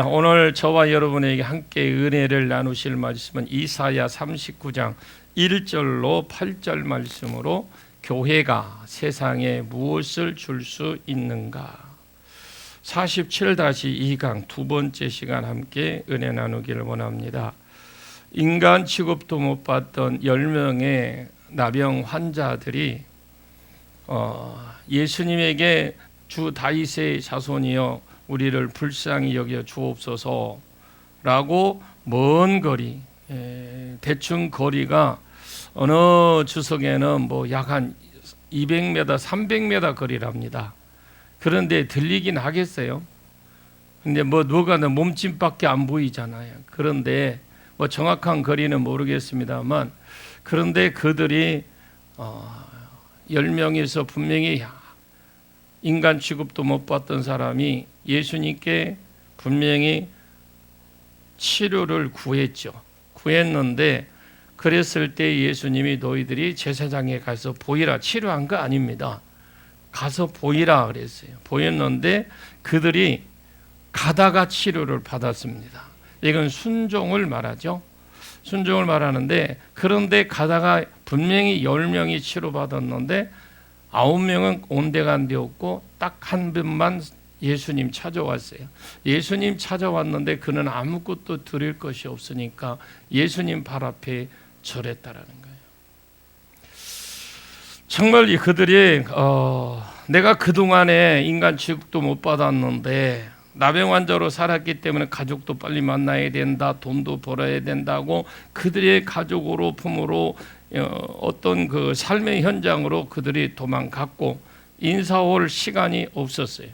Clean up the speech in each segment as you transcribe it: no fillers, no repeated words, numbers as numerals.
오늘 저와 여러분에게 함께 은혜를 나누실 말씀은 이사야 39장 1절로 8절 말씀으로 교회가 세상에 무엇을 줄 수 있는가 47-2강 두 번째 시간 함께 은혜 나누기를 원합니다. 인간 취급도 못 받던 10명의 나병 환자들이 예수님에게 주 다윗의 자손이여 우리를 불쌍히 여겨 주옵소서라고 먼 거리, 대충 거리가 어느 주석에는 약 한 200m, 300m 거리랍니다. 그런데 들리긴 하겠어요. 근데 누가 몸집밖에 안 보이잖아요. 그런데 정확한 거리는 모르겠습니다만, 그런데 그들이 10명에서 분명히 인간 취급도 못 받던 사람이 예수님께 분명히 치료를 구했는데 그랬을 때 예수님이 너희들이 제사장에 가서 보이라, 치료한 거 아닙니다. 가서 보이라 그랬어요. 보였는데 그들이 가다가 치료를 받았습니다. 이건 순종을 말하죠. 순종을 말하는데, 그런데 가다가 분명히 10명이 치료받았는데 9명은 온데간데없고 딱 한 분만 예수님 찾아왔어요. 예수님 찾아왔는데 그는 아무것도 드릴 것이 없으니까 예수님 발 앞에 절했다라는 거예요. 정말 그들이 내가 그동안에 인간 취급도 못 받았는데 나병 환자로 살았기 때문에 가족도 빨리 만나야 된다, 돈도 벌어야 된다고 그들의 가족으로 품으로 어떤 그 삶의 현장으로 그들이 도망갔고 인사할 시간이 없었어요.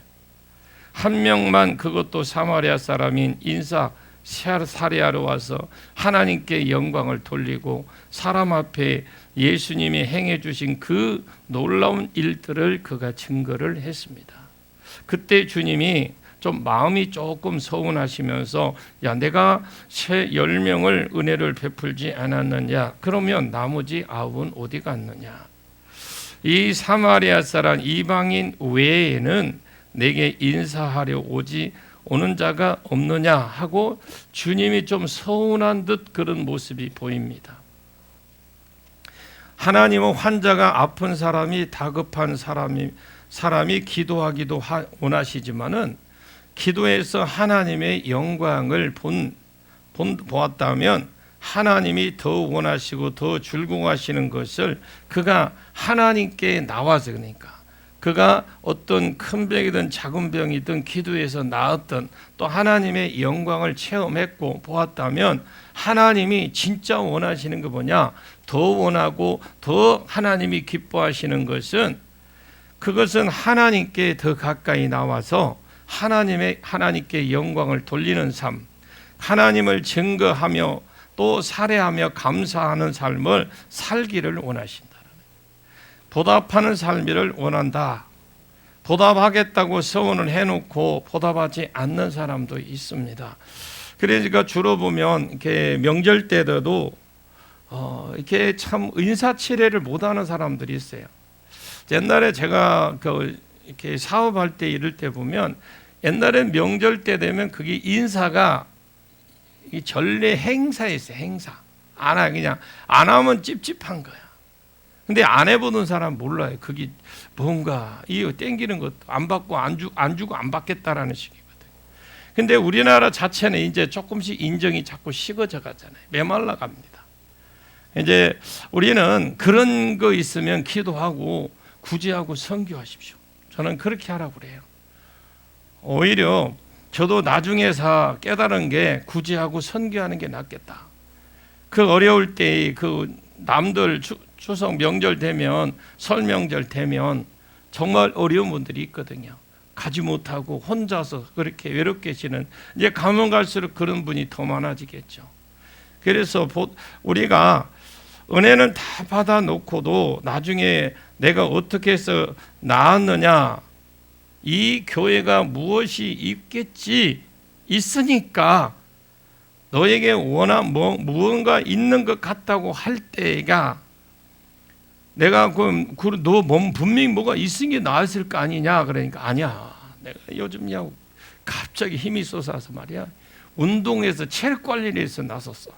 한 명만, 그것도 사마리아 사람인 인사 사례하러 와서 하나님께 영광을 돌리고 사람 앞에 예수님이 행해 주신 그 놀라운 일들을 그가 증거를 했습니다. 그때 주님이 좀 마음이 조금 서운하시면서 야, 내가 10명을 은혜를 베풀지 않았느냐? 그러면 나머지 9은 어디 갔느냐? 이 사마리아 사람 이방인 외에는 내게 인사하려 오는 자가 없느냐 하고 주님이 좀 서운한 듯 그런 모습이 보입니다. 하나님은 환자가 아픈 사람이, 다급한 사람이 기도하기도 원하시지만은 기도에서 하나님의 영광을 보았다면 하나님이 더 원하시고 더 즐거워하시는 것을 그가 하나님께 나와서, 그러니까 그가 어떤 큰 병이든 작은 병이든 기도에서 나았던 또 하나님의 영광을 체험했고 보았다면 하나님이 진짜 원하시는 거 뭐냐? 더 원하고 더 하나님이 기뻐하시는 것은 그것은 하나님께 더 가까이 나와서 하나님께 영광을 돌리는 삶, 하나님을 증거하며 또 살해하며 감사하는 삶을 살기를 원하신다. 보답하는 삶을 원한다. 보답하겠다고 서원을 해놓고 보답하지 않는 사람도 있습니다. 그러니까 주로 보면 이렇게 명절 때도 이렇게 참 인사치레를 못하는 사람들이 있어요. 옛날에 제가 이렇게 사업할 때 이럴 때 보면 옛날에 명절 때 되면 그게 인사가 전례 행사였어요. 행사. 그냥 안 하면 찝찝한 거야. 근데 안 해보는 사람 몰라요. 그게 뭔가 이거 땡기는 것도 안 받고 안 주고 안 받겠다라는 식이거든요. 근데 우리나라 자체는 이제 조금씩 인정이 자꾸 식어져 가잖아요. 메말라 갑니다. 이제 우리는 그런 거 있으면 기도하고 구제하고 선교하십시오. 저는 그렇게 하라고 그래요. 오히려 저도 나중에서 깨달은 게 구제하고 선교하는 게 낫겠다. 그 어려울 때 그 남들 추석 명절 되면, 설 명절 되면 정말 어려운 분들이 있거든요. 가지 못하고 혼자서 그렇게 외롭게 지는, 이제 가면 갈수록 그런 분이 더 많아지겠죠. 그래서 우리가 은혜는 다 받아 놓고도 나중에 내가 어떻게 해서 나았느냐, 이 교회가 무엇이 있으니까 너에게 무언가 있는 것 같다고 할 때가 내가 너 분명히 뭐가 있은 게 나았을 거 아니냐? 그러니까 아니야. 내가 요즘 갑자기 힘이 솟아서 말이야, 운동에서 체력 관리를 해서 나섰어.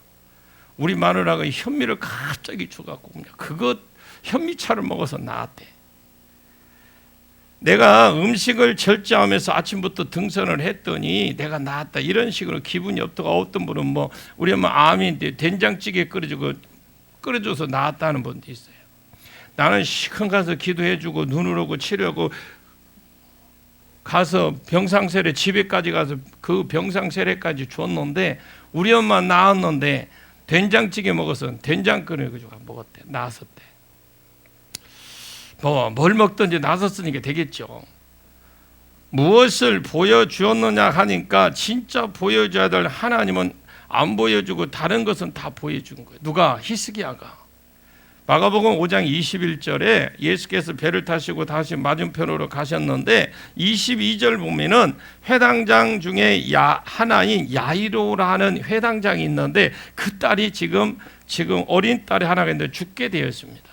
우리 마누라가 현미를 갑자기 줘갖고 그것 현미차를 먹어서 나았대. 내가 음식을 절제하면서 아침부터 등산을 했더니 내가 나았다, 이런 식으로 기분이 없다가, 어떤 분은 뭐 우리 엄마 암인데 된장찌개 끓여줘서 나았다는 분도 있어요. 나는 시큰 가서 기도해주고 눈으로 치료하고 가서 병상세례, 집에까지 가서 그 병상세례까지 줬는데 우리 엄마 나았는데 된장찌개 먹어서 된장 끓여가지고 먹었대. 나았었대. 뭘 먹든지 나섰으니까 되겠죠. 무엇을 보여주었느냐 하니까 진짜 보여줘야 될 하나님은 안 보여주고 다른 것은 다 보여준 거예요. 누가? 히스기야가. 마가복음 5장 21절에 예수께서 배를 타시고 다시 맞은편으로 가셨는데 22절 보면은 회당장 중에 하나인 야이로라는 회당장이 있는데 그 딸이 지금 어린 딸이 하나가 있는데 죽게 되었습니다.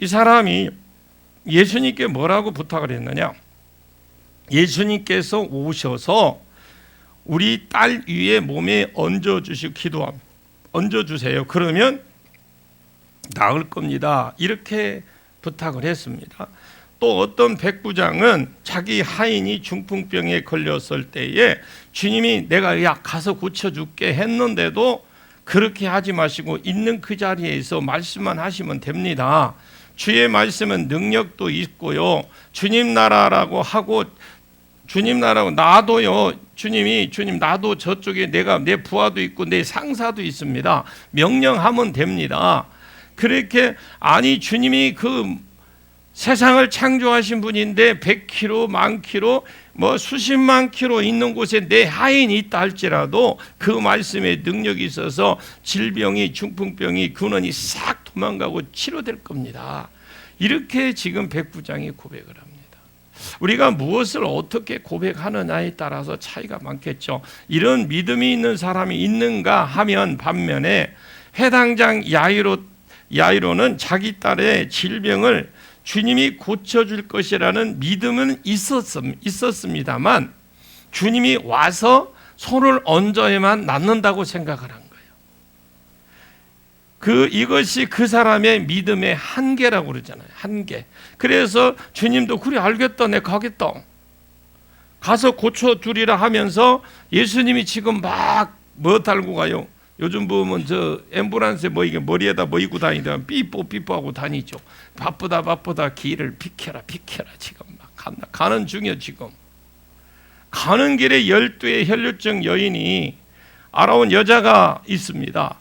이 사람이 예수님께 뭐라고 부탁을 했느냐? 예수님께서 오셔서 우리 딸 위에 몸에 얹어주시고 얹어주세요. 그러면 나을 겁니다. 이렇게 부탁을 했습니다. 또 어떤 백부장은 자기 하인이 중풍병에 걸렸을 때에 주님이 내가 가서 고쳐줄게 했는데도 그렇게 하지 마시고 있는 그 자리에서 말씀만 하시면 됩니다. 주의 말씀은 능력도 있고요. 주님 나라라고 하고, 주님 나라고 나도요. 주님 나도 저쪽에 내 부하도 있고 내 상사도 있습니다. 명령하면 됩니다. 그렇게, 아니 주님이 그 세상을 창조하신 분인데 100km, 10,000km, 뭐 수십만 킬로 있는 곳에 내 하인이 있다 할지라도 그 말씀에 능력이 있어서 질병이, 중풍병이, 근원이 싹 도망가고 치료될 겁니다. 이렇게 지금 백부장이 고백을 합니다. 우리가 무엇을 어떻게 고백하느냐에 따라서 차이가 많겠죠. 이런 믿음이 있는 사람이 있는가 하면, 반면에 회당장 야이로는 자기 딸의 질병을 주님이 고쳐줄 것이라는 믿음은 있었습니다만 주님이 와서 손을 얹어야만 낫는다고 생각을 한 거예요. 이것이 그 사람의 믿음의 한계라고 그러잖아요. 한계. 그래서 주님도 그래 알겠다, 내가 가겠다, 가서 고쳐주리라 하면서 예수님이 지금 막 뭐 달고 가요? 요즘 보면 저 앰뷸런스에 뭐 이게 머리에다 뭐 입고 다니다가 삐뽀하고 다니죠. 바쁘다 길을 비켜라 지금 막 가는 중이요. 지금 가는 길에 12의 혈류증 여인이 알아온 여자가 있습니다.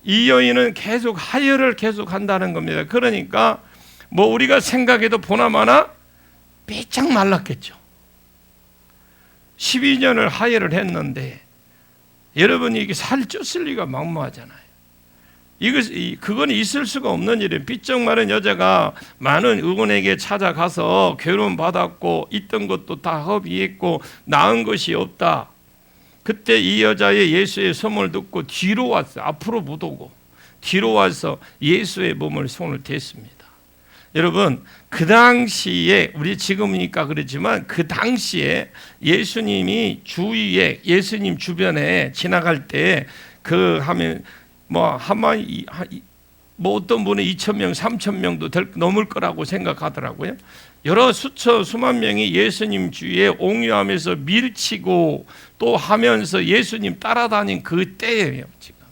이 여인은 계속 하혈을 계속 한다는 겁니다. 그러니까 뭐 우리가 생각해도 보나마나 삐쩍 말랐겠죠. 12년을 하혈을 했는데 여러분이 이게 살 쪘을 리가 막무하잖아요. 그건 있을 수가 없는 일이에요. 삐쩍 마른 여자가 많은 의원에게 찾아가서 괴로움 받았고 있던 것도 다 허비했고 나은 것이 없다. 그때 이 여자의 예수의 소문을 듣고 뒤로 왔어요. 앞으로 못 오고 뒤로 와서 예수의 몸을 손을 댔습니다. 여러분, 그 당시에, 우리 지금이니까 그렇지만 그 당시에 예수님이 주위에, 예수님 주변에 지나갈 때 하면 뭐 어떤 분은 2,000명, 3,000명도 넘을 거라고 생각하더라고요. 여러 수만 명이 예수님 주위에 옹유하면서 밀치고 또 하면서 예수님 따라다닌 그 때예요. 지금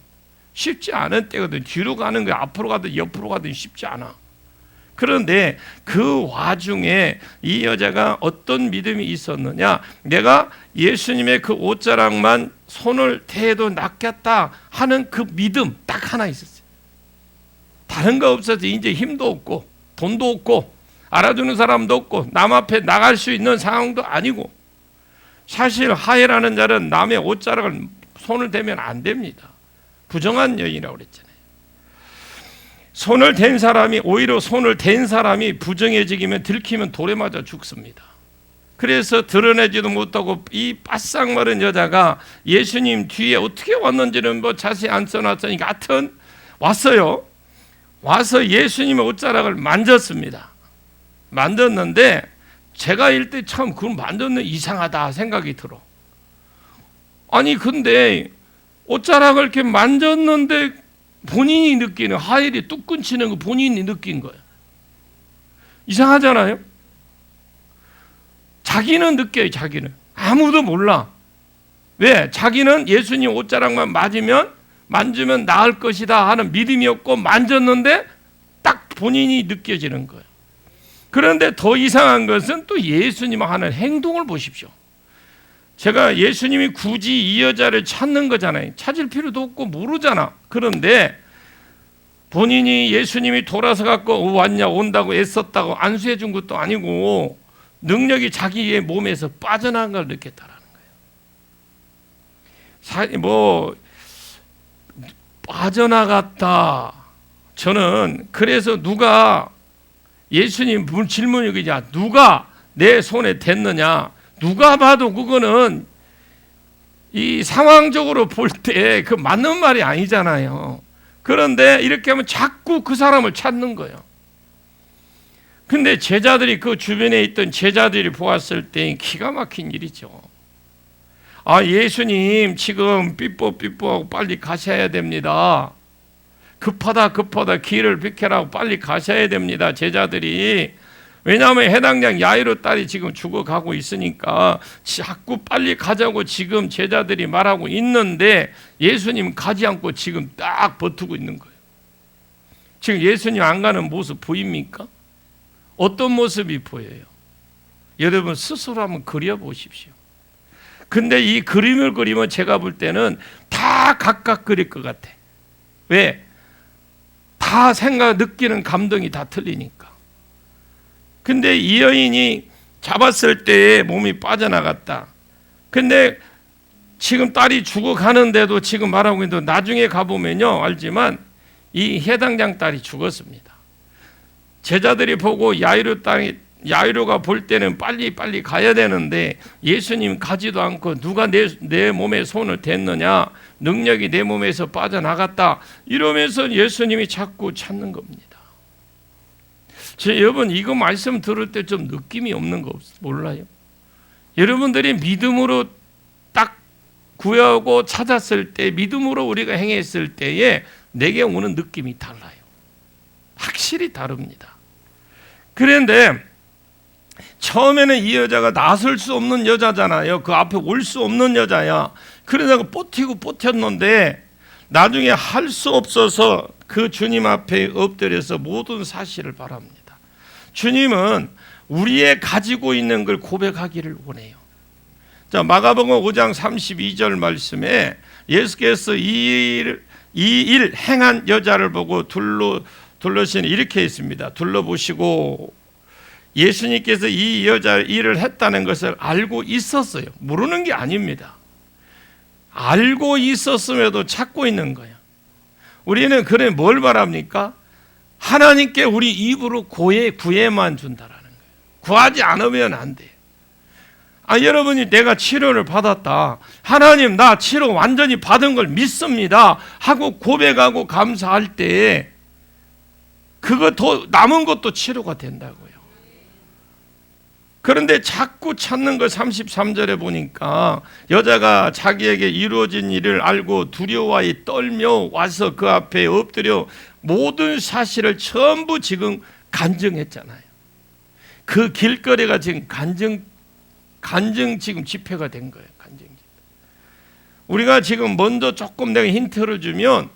쉽지 않은 때거든. 뒤로 가는 거, 앞으로 가든 옆으로 가든 쉽지 않아. 그런데 그 와중에 이 여자가 어떤 믿음이 있었느냐? 내가 예수님의 그 옷자락만 손을 대도 낫겠다 하는 그 믿음 딱 하나 있었어요. 다른 거 없어서 이제 힘도 없고 돈도 없고 알아주는 사람도 없고 남 앞에 나갈 수 있는 상황도 아니고, 사실 하혈하는 자는 남의 옷자락을 손을 대면 안 됩니다. 부정한 여인이라고 그랬잖아요. 오히려 손을 댄 사람이 부정해지면 들키면 돌에 맞아 죽습니다. 그래서 드러내지도 못하고 이 바싹 마른 여자가 예수님 뒤에 어떻게 왔는지는 뭐 자세히 안 써놨으니까 하여튼 왔어요. 와서 예수님의 옷자락을 만졌습니다. 만졌는데 제가 일 때 참 그걸 만드는 이상하다 생각이 들어. 아니 근데 옷자락을 이렇게 만졌는데 본인이 느끼는 하일이 뚝 끊치는 거 본인이 느낀 거예요. 이상하잖아요. 자기는 느껴요. 자기는 아무도 몰라. 왜? 자기는 예수님 옷자락만 만지면 나을 것이다 하는 믿음이었고 만졌는데 딱 본인이 느껴지는 거예요. 그런데 더 이상한 것은 또 예수님 하는 행동을 보십시오. 제가 예수님이 굳이 이 여자를 찾는 거잖아요. 찾을 필요도 없고 모르잖아. 그런데 본인이 예수님이 돌아서 갖고 왔냐 온다고 애썼다고 안수해 준 것도 아니고 능력이 자기의 몸에서 빠져나간 걸 느꼈다라는 거예요. 빠져나갔다. 저는 그래서 누가 예수님 질문이 그냥 누가 내 손에 댔느냐. 누가 봐도 그거는 이 상황적으로 볼 때 그 맞는 말이 아니잖아요. 그런데 이렇게 하면 자꾸 그 사람을 찾는 거예요. 근데 제자들이 그 주변에 있던 제자들이 보았을 때 기가 막힌 일이죠. 아, 예수님 지금 삐뽀삐뽀하고 빨리 가셔야 됩니다. 급하다 길을 비켜라고 빨리 가셔야 됩니다. 제자들이. 왜냐하면 해당장 야이로 딸이 지금 죽어가고 있으니까 자꾸 빨리 가자고 지금 제자들이 말하고 있는데 예수님 가지 않고 지금 딱 버티고 있는 거예요. 지금 예수님 안 가는 모습 보입니까? 어떤 모습이 보여요? 여러분 스스로 한번 그려보십시오. 근데 이 그림을 그리면 제가 볼 때는 다 각각 그릴 것 같아. 왜? 다 느끼는 감동이 다 틀리니까. 근데 이 여인이 잡았을 때에 몸이 빠져나갔다. 근데 지금 딸이 죽어가는데도 지금 말하고 있는데 나중에 가보면요 알지만 이 해당장 딸이 죽었습니다. 제자들이 보고 야이로가 볼 때는 빨리 가야 되는데 예수님 가지도 않고 누가 내 몸에 손을 댔느냐, 능력이 내 몸에서 빠져나갔다 이러면서 예수님이 자꾸 찾는 겁니다. 여러분 이거 말씀 들을 때 좀 느낌이 없는 거 몰라요? 여러분들이 믿음으로 딱 구하고 찾았을 때, 믿음으로 우리가 행했을 때에 내게 오는 느낌이 달라요. 확실히 다릅니다. 그런데 처음에는 이 여자가 나설 수 없는 여자잖아요. 그 앞에 올 수 없는 여자야. 그러다가 버텼는데 나중에 할 수 없어서 그 주님 앞에 엎드려서 모든 사실을 바랍니다. 주님은 우리의 가지고 있는 걸 고백하기를 원해요. 자, 마가복음 5장 32절 말씀에 예수께서 이 일 행한 여자를 보고 둘러시니 이렇게 했습니다. 둘러보시고 예수님께서 이 여자 일을 했다는 것을 알고 있었어요. 모르는 게 아닙니다. 알고 있었음에도 찾고 있는 거예요. 우리는 그래 뭘 바랍니까? 하나님께 우리 입으로 구해만 준다라는 거예요. 구하지 않으면 안 돼요. 여러분이 내가 치료를 받았다. 하나님 나 치료 완전히 받은 걸 믿습니다. 하고 고백하고 감사할 때 그거 더 남은 것도 치료가 된다고요. 그런데 자꾸 찾는 거 33절에 보니까 여자가 자기에게 이루어진 일을 알고 두려워하여 떨며 와서 그 앞에 엎드려 모든 사실을 전부 지금 간증했잖아요. 그 길거리가 지금 간증 지금 집회가 된 거예요. 간증. 우리가 지금 먼저 조금 내가 힌트를 주면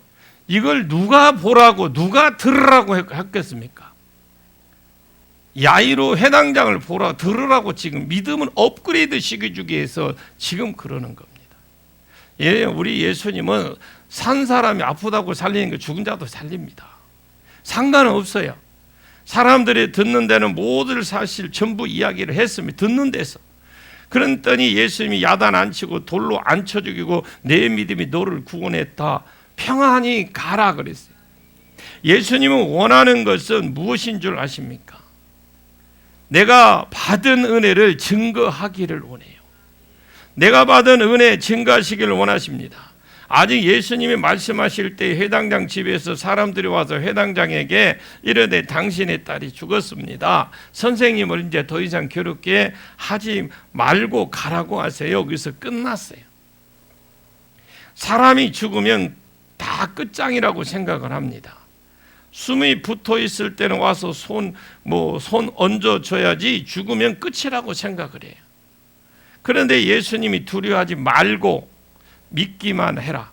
이걸 누가 보라고 누가 들으라고 했겠습니까? 야이로 해당장을 들으라고 지금 믿음은 업그레이드 시켜주기 위해서 지금 그러는 겁니다. 우리 예수님은 산 사람이 아프다고 살리는 게 죽은 자도 살립니다. 상관은 없어요. 사람들이 듣는 데는 모든 사실 전부 이야기를 했습니다. 듣는 데서. 그랬더니 예수님이 야단 안 치고 돌로 안 쳐 죽이고 내 믿음이 너를 구원했다. 평안히 가라 그랬어요. 예수님은 원하는 것은 무엇인 줄 아십니까? 내가 받은 은혜를 증거하기를 원해요. 내가 받은 은혜 증거하시기를 원하십니다. 아직 예수님이 말씀하실 때 회당장 집에서 사람들이 와서 회당장에게 이르되 당신의 딸이 죽었습니다. 선생님을 이제 더 이상 괴롭게 하지 말고 가라고 하세요. 여기서 끝났어요. 사람이 죽으면 다 끝장이라고 생각을 합니다. 숨이 붙어 있을 때는 와서 손 얹어줘야지 죽으면 끝이라고 생각을 해요. 그런데 예수님이 두려워하지 말고 믿기만 해라.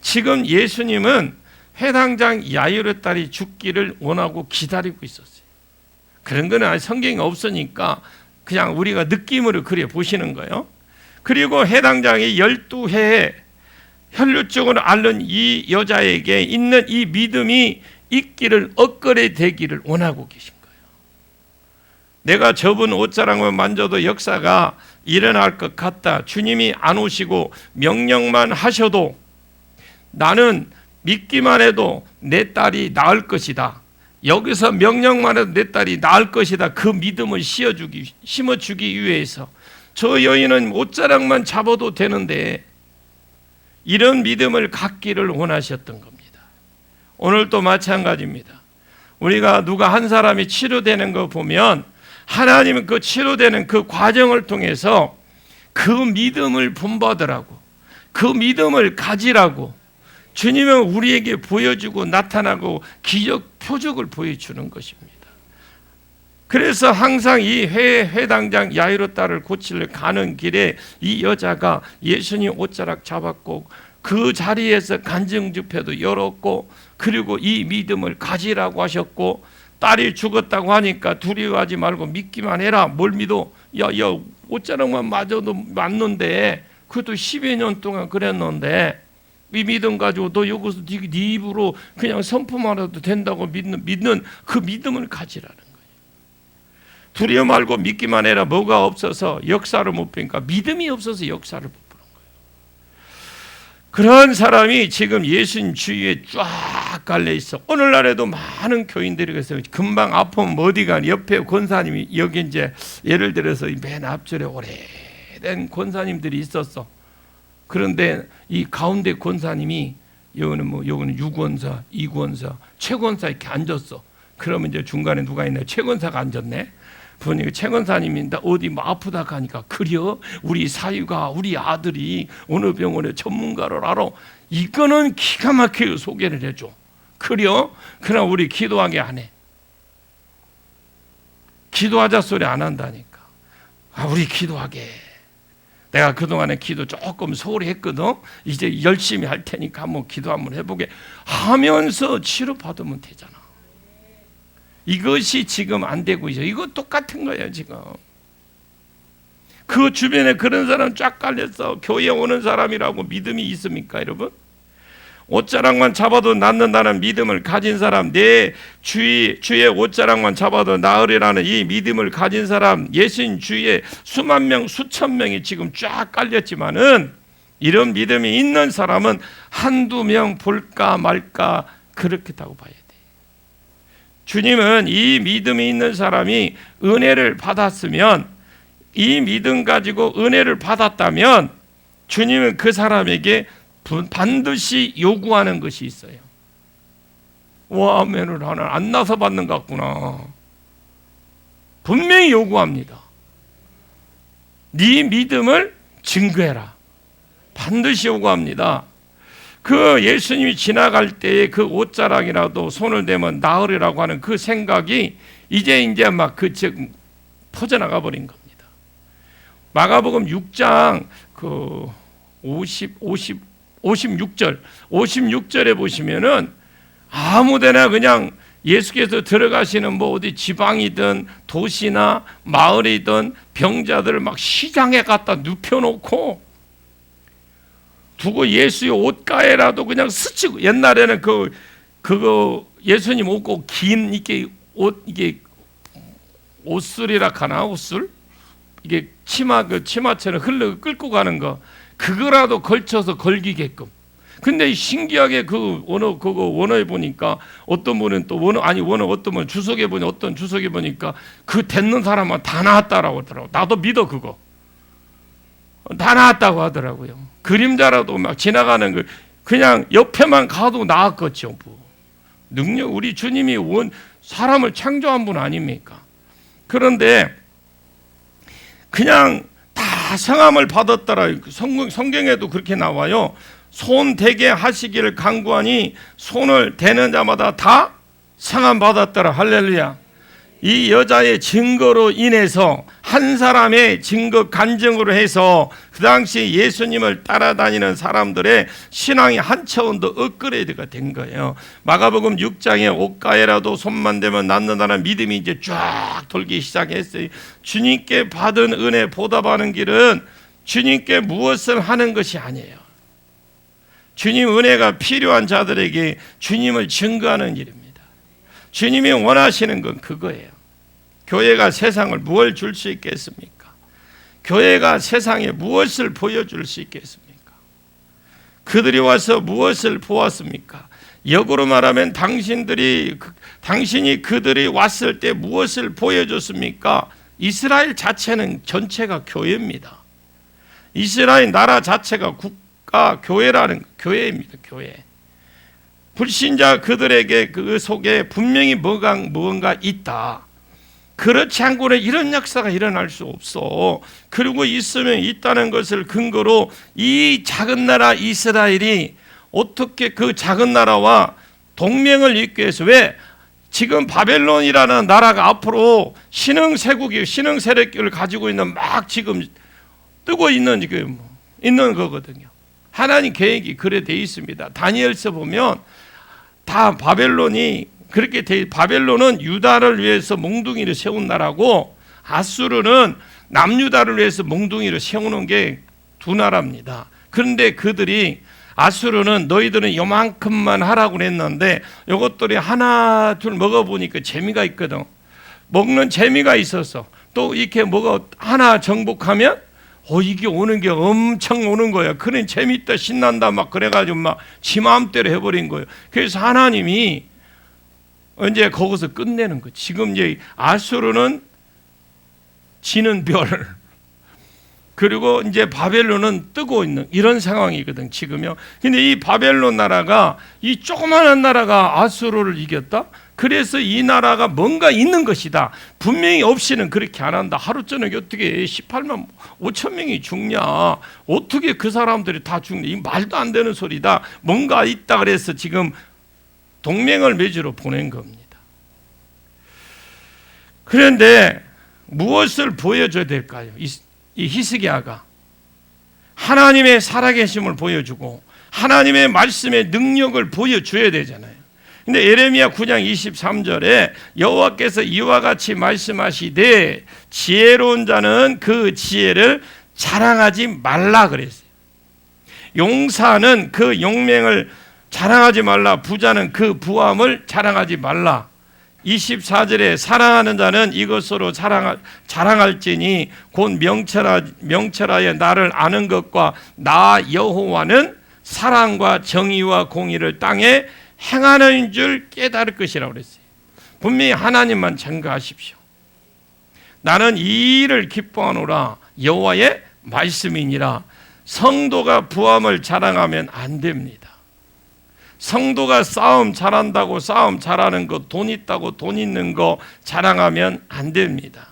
지금 예수님은 회당장 야이로 딸이 죽기를 원하고 기다리고 있었어요. 그런 거는 성경이 없으니까 그냥 우리가 느낌으로 그래 보시는 거예요. 그리고 회당장이 12해에 혈루증을 앓는 이 여자에게 있는 이 믿음이 있기를 엇거래 되기를 원하고 계신 거예요. 내가 접은 옷자락만 만져도 역사가 일어날 것 같다. 주님이 안 오시고 명령만 하셔도 나는 믿기만 해도 내 딸이 나을 것이다. 여기서 명령만 해도 내 딸이 나을 것이다. 그 믿음을 심어주기 위해서 저 여인은 옷자락만 잡아도 되는데 이런 믿음을 갖기를 원하셨던 겁니다. 오늘도 마찬가지입니다. 우리가 누가 한 사람이 치료되는 거 보면 하나님은 그 치료되는 그 과정을 통해서 그 믿음을 본받으라고, 그 믿음을 가지라고 주님은 우리에게 보여주고 나타나고 기적 표적을 보여주는 것입니다. 그래서 항상 이 회당장 야이로 딸을 고치러 가는 길에 이 여자가 예수님 옷자락 잡았고 그 자리에서 간증 집회도 열었고 그리고 이 믿음을 가지라고 하셨고 딸이 죽었다고 하니까 두려워하지 말고 믿기만 해라. 뭘 믿어? 야 옷자락만 맞아도 맞는데 그것도 10여 년 동안 그랬는데 이 믿음 가지고 너 여기서 네 입으로 그냥 선포만 해도 된다고 믿는 그 믿음을 가지라는 거예요. 두려워 말고 믿기만 해라. 뭐가 없어서 역사를 못 보니까 믿음이 없어서 역사를 못 보는 거예요. 그런 사람이 지금 예수님 주위에 쫙 깔려 있어. 오늘날에도 많은 교인들이 그래서 금방 아프면 어디 가 옆에 권사님이 여기 이제 예를 들어서 맨 앞줄에 오래된 권사님들이 있었어. 그런데 이 가운데 권사님이 여기는 유권사, 이권사, 최권사 이렇게 앉았어. 그러면 이제 중간에 누가 있나? 최권사가 앉았네. 보니까 최권사님이 어디 뭐 아프다 하니까 그려 우리 사위가 우리 아들이 어느 병원의 전문가를 알아. 이거는 기가 막히게 소개를 해줘. 그려? 그러나 우리 기도하게 안 해. 기도하자 소리 안 한다니까. 우리 기도하게. 내가 그동안에 기도 조금 소홀히 했거든. 이제 열심히 할 테니까 한번 기도 한번 해보게 하면서 치료받으면 되잖아. 이것이 지금 안 되고 있어. 이거 똑같은 거예요 지금. 그 주변에 그런 사람 쫙 깔렸어. 교회에 오는 사람이라고 믿음이 있습니까 여러분? 옷자락만 잡아도 낫는다는 믿음을 가진 사람, 내 주위에 옷자락만 잡아도 나으리라는 이 믿음을 가진 사람, 예수님 주위에 수만 명, 수천 명이 지금 쫙 깔렸지만은 이런 믿음이 있는 사람은 한두 명 볼까 말까 그렇겠다고 봐야 돼. 주님은 이 믿음이 있는 사람이 은혜를 받았으면, 이 믿음 가지고 은혜를 받았다면 주님은 그 사람에게 반드시 요구하는 것이 있어요. 와, 아멘을 하나 안 나서 받는 것 같구나. 분명히 요구합니다. 네 믿음을 증거해라. 반드시 요구합니다. 그 예수님이 지나갈 때에 그 옷자락이라도 손을 대면 나으리라고 하는 그 생각이 이제 막 퍼져나가 버린 겁니다. 마가복음 6장 56절에 보시면은 아무데나 그냥 예수께서 들어가시는 뭐 어디 지방이든 도시나 마을이든 병자들을 막 시장에 갖다 눕혀놓고 두고 예수의 옷가에라도 그냥 스치고, 옛날에는 그거 예수님 옷고 긴 이게 옷술이라 하나, 옷술 이게 치마처럼 흘러 끌고 가는 거, 그거라도 걸쳐서 걸기게끔. 근데 신기하게 원어에 보니까 어떤 분은 또 어떤 분 주석에 보니 어떤 주석에 보니까 그 됐는 사람은 다 나았다라고 하더라고. 나도 믿어 그거. 다 나았다고 하더라고요. 그림자라도 막 지나가는 거 그냥 옆에만 가도 나았겠죠. 능력, 우리 주님이 사람을 창조한 분 아닙니까? 그런데 그냥 다 성함을 받았더라. 성경에도 그렇게 나와요. 손 대게 하시기를 간구하니 손을 대는 자마다 다 성함 받았더라. 할렐루야. 이 여자의 증거로 인해서 한 사람의 증거 간증으로 해서 그 당시 예수님을 따라다니는 사람들의 신앙이 한 차원 더 업그레이드가 된 거예요. 마가복음 6장에 옷가에라도 손만 대면 낫는다는 믿음이 이제 쫙 돌기 시작했어요. 주님께 받은 은혜 보답하는 길은 주님께 무엇을 하는 것이 아니에요. 주님 은혜가 필요한 자들에게 주님을 증거하는 일입니다. 주님이 원하시는 건 그거예요. 교회가 세상을 무엇을 줄 수 있겠습니까? 교회가 세상에 무엇을 보여줄 수 있겠습니까? 그들이 와서 무엇을 보았습니까? 역으로 말하면 당신이 그들이 왔을 때 무엇을 보여줬습니까? 이스라엘 자체는 전체가 교회입니다. 이스라엘 나라 자체가 국가 교회라는 교회입니다. 교회. 불신자 그들에게 그 속에 분명히 무언가 있다. 그렇지 않고는 이런 역사가 일어날 수 없어. 그리고 있으면 있다는 것을 근거로 이 작은 나라 이스라엘이 어떻게 그 작은 나라와 동맹을 잇기 위해서, 왜 지금 바벨론이라는 나라가 앞으로 신흥 세력을 가지고 있는 막 지금 뜨고 있는 거거든요. 하나님 계획이 그래 돼 있습니다. 다니엘서 보면 다 바벨론이 그렇게 바벨론은 유다를 위해서 몽둥이를 세운 나라고 아수르는 남유다를 위해서 몽둥이를 세우는 게 두 나라입니다. 그런데 그들이 아수르는 너희들은 요만큼만 하라고 했는데 이것들이 하나 둘 먹어보니까 재미가 있거든. 먹는 재미가 있어서 또 이렇게 하나 정복하면 이게 오는 게 엄청 오는 거야. 그래 재밌다 신난다 막 그래가지고 막 지 마음대로 해버린 거예요. 그래서 하나님이 이제 거기서 끝내는 거. 지금 이제 아수르는 지는 별, 그리고 이제 바벨론은 뜨고 있는 이런 상황이거든 지금요. 근데 이 바벨론 나라가, 이 조그마한 나라가 아수르를 이겼다. 그래서 이 나라가 뭔가 있는 것이다. 분명히 없이는 그렇게 안 한다. 하루 저녁에 어떻게 18만 5천 명이 죽냐? 어떻게 그 사람들이 다 죽냐? 이 말도 안 되는 소리다. 뭔가 있다 그래서 지금 동맹을 맺으러 보낸 겁니다. 그런데 무엇을 보여줘야 될까요? 이 히스기야가 하나님의 살아계심을 보여주고 하나님의 말씀의 능력을 보여줘야 되잖아요. 근데 예레미야 9장 23절에 여호와께서 이와 같이 말씀하시되 지혜로운 자는 그 지혜를 자랑하지 말라 그랬어요. 용사는 그 용맹을 자랑하지 말라. 부자는 그 부함을 자랑하지 말라. 24절에 사랑하는 자는 이것으로 자랑할지니 곧 명철하여 나를 아는 것과 나 여호와는 사랑과 정의와 공의를 땅에 행하는 줄 깨달을 것이라고 그랬어요. 분명히 하나님만 증거하십시오. 나는 이 일을 기뻐하노라. 여호와의 말씀이니라. 성도가 부함을 자랑하면 안 됩니다. 성도가 싸움 잘한다고 싸움 잘하는 거, 돈 있다고 돈 있는 거 자랑하면 안 됩니다.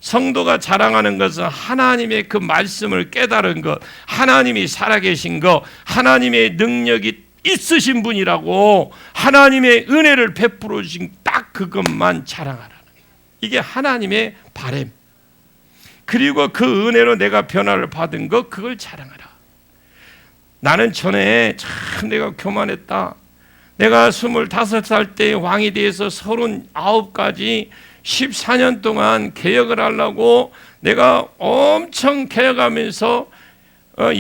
성도가 자랑하는 것은 하나님의 그 말씀을 깨달은 것, 하나님이 살아계신 것, 하나님의 능력이 있으신 분이라고 하나님의 은혜를 베풀어 주신 딱 그것만 자랑하라는 거예요. 이게 하나님의 바람. 그리고 그 은혜로 내가 변화를 받은 것, 그걸 자랑하라. 나는 전에 참 내가 교만했다. 내가 25살 때 왕이 돼서 39까지 14년 동안 개혁을 하려고 내가 엄청 개혁하면서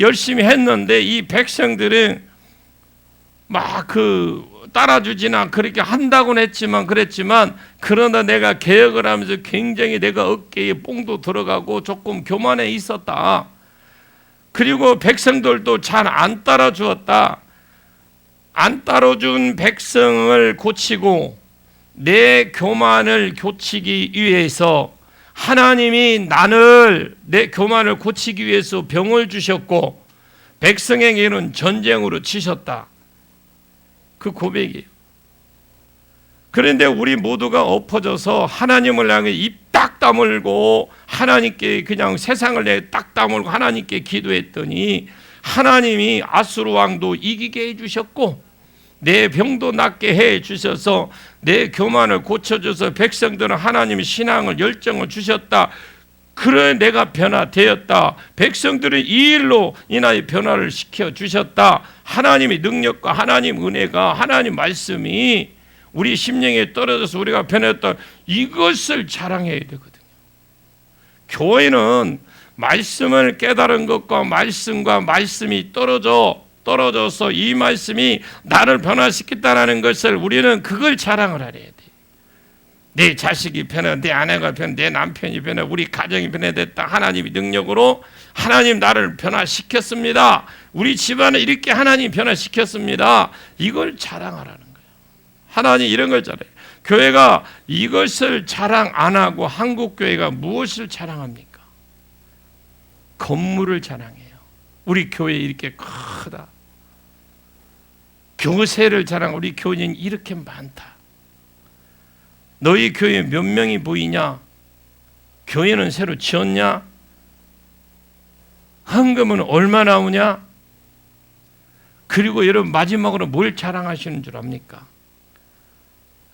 열심히 했는데 이 백성들은 막 따라주지나 그렇게 한다고는 했지만 그랬지만, 그러나 내가 개혁을 하면서 굉장히 내가 어깨에 뽕도 들어가고 조금 교만해 있었다. 그리고 백성들도 잘 안 따라주었다. 안 따라준 백성을 고치고 내 교만을 고치기 위해서 하나님이 나를 내 교만을 고치기 위해서 병을 주셨고 백성에게는 전쟁으로 치셨다. 그 고백이에요. 그런데 우리 모두가 엎어져서 하나님을 향해 입 딱 다물고 하나님께 그냥 세상을 내 딱 다물고 하나님께 기도했더니 하나님이 아수르 왕도 이기게 해주셨고 내 병도 낫게 해주셔서 내 교만을 고쳐줘서 백성들은 하나님의 신앙을 열정을 주셨다. 그래 내가 변화되었다. 백성들은 이 일로 인하여 변화를 시켜주셨다. 하나님의 능력과 하나님 은혜가 하나님 말씀이 우리 심령에 떨어져서 우리가 변했다. 이것을 자랑해야 되거든요. 교회는 말씀을 깨달은 것과 말씀과 말씀이 떨어져서 이 말씀이 나를 변화시켰다는 것을 우리는 그걸 자랑을 하려야 돼. 내 자식이 변해, 내 아내가 변해, 내 남편이 변해, 우리 가정이 변화됐다. 하나님의 능력으로 하나님 나를 변화시켰습니다. 우리 집안을 이렇게 하나님 변화시켰습니다. 이걸 자랑하라는 거예요. 하나님 이런 걸 잘해요. 교회가 이것을 자랑 안 하고 한국 교회가 무엇을 자랑합니까? 건물을 자랑해요. 우리 교회 이렇게 크다. 교세를 자랑. 우리 교인이 이렇게 많다. 너희 교회 몇 명이 보이냐? 교회는 새로 지었냐? 헌금은 얼마 나오냐? 그리고 여러분 마지막으로 뭘 자랑하시는 줄 압니까?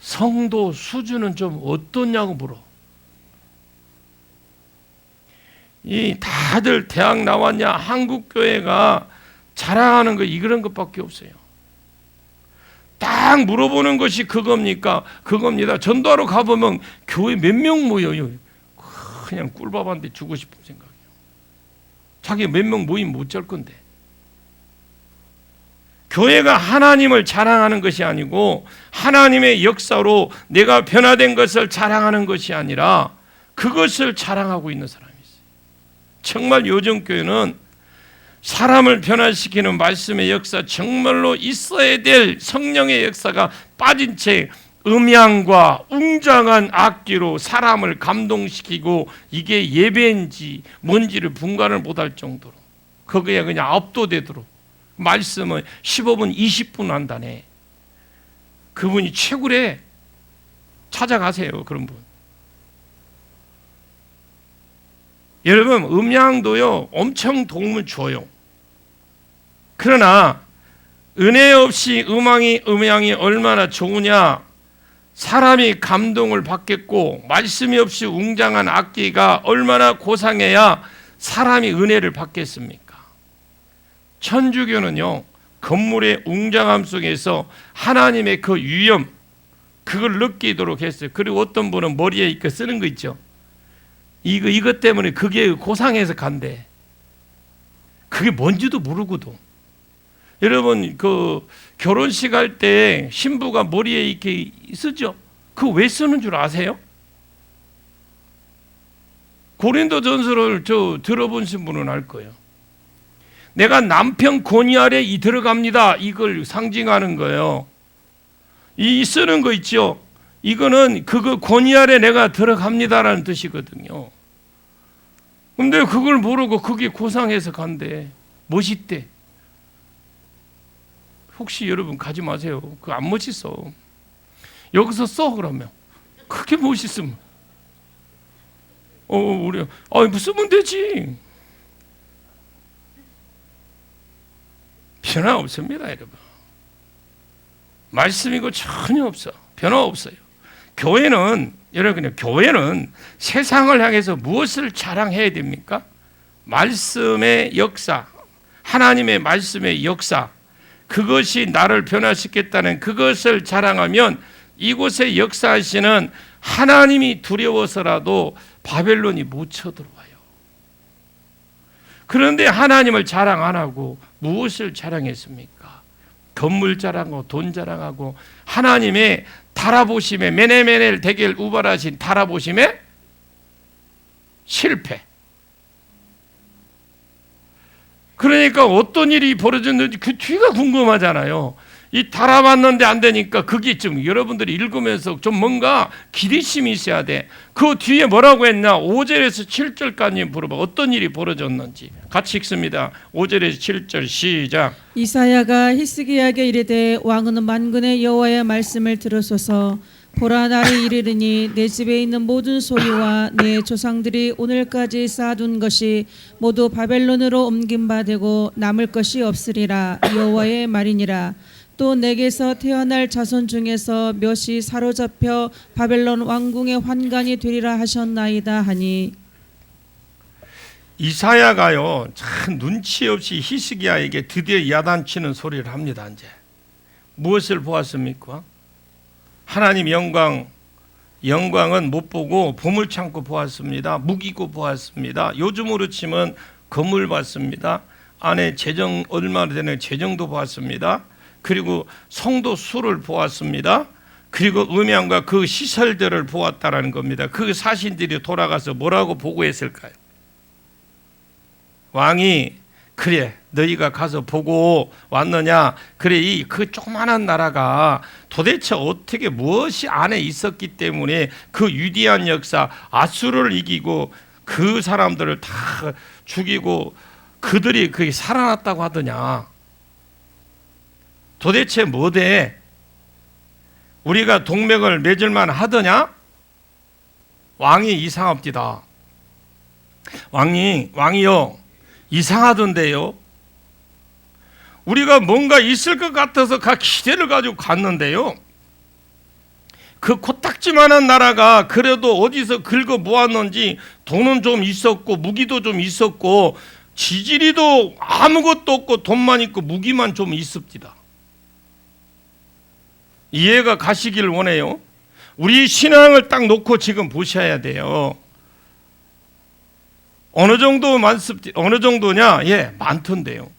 성도 수준은 좀 어떠냐고 물어. 이 다들 대학 나왔냐? 한국 교회가 자랑하는 거 이런 것밖에 없어요. 딱 물어보는 것이 그겁니까? 그겁니다. 전도하러 가보면 교회 몇 명 모여요. 그냥 꿀밥한테 주고 싶은 생각이에요. 자기 몇 명 모이면 못 잘 건데. 교회가 하나님을 자랑하는 것이 아니고 하나님의 역사로 내가 변화된 것을 자랑하는 것이 아니라 그것을 자랑하고 있는 사람이 있어요. 정말 요즘 교회는 사람을 변화시키는 말씀의 역사 정말로 있어야 될 성령의 역사가 빠진 채 음향과 웅장한 악기로 사람을 감동시키고 이게 예배인지 뭔지를 분간을 못할 정도로 거기에 그냥 압도되도록 말씀은 15분 20분 한다네. 그분이 최고래. 찾아가세요. 그런 분. 여러분 음향도요 엄청 도움을 줘요. 그러나 은혜 없이 음향이 얼마나 좋으냐. 사람이 감동을 받겠고 말씀이 없이 웅장한 악기가 얼마나 고상해야 사람이 은혜를 받겠습니까? 천주교는요 건물의 웅장함 속에서 하나님의 그 위엄 그걸 느끼도록 했어요. 그리고 어떤 분은 머리에 이거 쓰는 거 있죠. 이것 때문에 그게 고상해서 간대. 그게 뭔지도 모르고도. 여러분 그 결혼식 할 때 신부가 머리에 이렇게 쓰죠. 그거 왜 쓰는 줄 아세요? 고린도전서를 들어보신 분은 알 거예요. 내가 남편 권위 아래 들어갑니다. 이걸 상징하는 거예요. 이 쓰는 거 있죠. 이거는 그거 권위 아래 내가 들어갑니다라는 뜻이거든요. 근데 그걸 모르고 그게 고상해서 간대. 멋있대. 혹시 여러분 가지 마세요. 그거 안 멋있어. 여기서 써 그러면. 그게 멋있으면. 우리 쓰면 되지. 변화 없습니다, 여러분. 말씀이고 전혀 없어. 변화 없어요. 교회는 여러분 교회는 세상을 향해서 무엇을 자랑해야 됩니까? 말씀의 역사, 하나님의 말씀의 역사, 그것이 나를 변화시켰다는 그것을 자랑하면 이곳에 역사하시는 하나님이 두려워서라도 바벨론이 못 쳐들어와요. 그런데 하나님을 자랑 안 하고 무엇을 자랑했습니까? 건물 자랑하고 돈 자랑하고 하나님의 달아보심에 메네메넬 대겔 우발하신 달아보심에 실패. 그러니까 어떤 일이 벌어졌는지 그 뒤가 궁금하잖아요. 이 달아봤는데 안 되니까 그게 좀 여러분들이 읽으면서 좀 뭔가 기대심이 있어야 돼. 그 뒤에 뭐라고 했냐? 5절에서 7절까지 물어봐. 어떤 일이 벌어졌는지. 같이 읽습니다. 5절에서 7절 시작. 이사야가 히스기야에게 이르되 왕은 만군의 여호와의 말씀을 들으소서. 보라, 날이 이르리니 내 집에 있는 모든 소유와 내 조상들이 오늘까지 쌓아둔 것이 모두 바벨론으로 옮김바 되고 남을 것이 없으리라. 여호와의 말이니라. 또 내게서 태어날 자손 중에서 몇이 사로잡혀 바벨론 왕궁의 환관이 되리라 하셨나이다 하니. 이사야가요, 참 눈치 없이 히스기야에게 드디어 야단치는 소리를 합니다. 이제 무엇을 보았습니까? 하나님 영광은 못 보고 보물 창고 보았습니다. 무기고 보았습니다. 요즘으로 치면 건물 봤습니다. 안에 재정 얼마나 되는 재정도 보았습니다. 그리고 성도 수를 보았습니다. 그리고 음향과 그 시설들을 보았다라는 겁니다. 그 사신들이 돌아가서 뭐라고 보고했을까요? 왕이 그래 너희가 가서 보고 왔느냐? 그래 이 그 조그만한 나라가 도대체 어떻게 무엇이 안에 있었기 때문에 그 위대한 역사 아수르를 이기고 그 사람들을 다 죽이고 그들이 그게 살아났다고 하더냐? 도대체 뭐대? 우리가 동맹을 맺을만 하더냐? 왕이 이상합니다. 왕이요 이상하던데요. 우리가 뭔가 있을 것 같아서 기대를 가지고 갔는데요. 그 코딱지만한 나라가 그래도 어디서 긁어 모았는지 돈은 좀 있었고 무기도 좀 있었고 지지리도 아무것도 없고 돈만 있고 무기만 좀 있습니다. 이해가 가시길 원해요. 우리 신앙을 딱 놓고 지금 보셔야 돼요. 어느 정도냐? 예, 많던데요.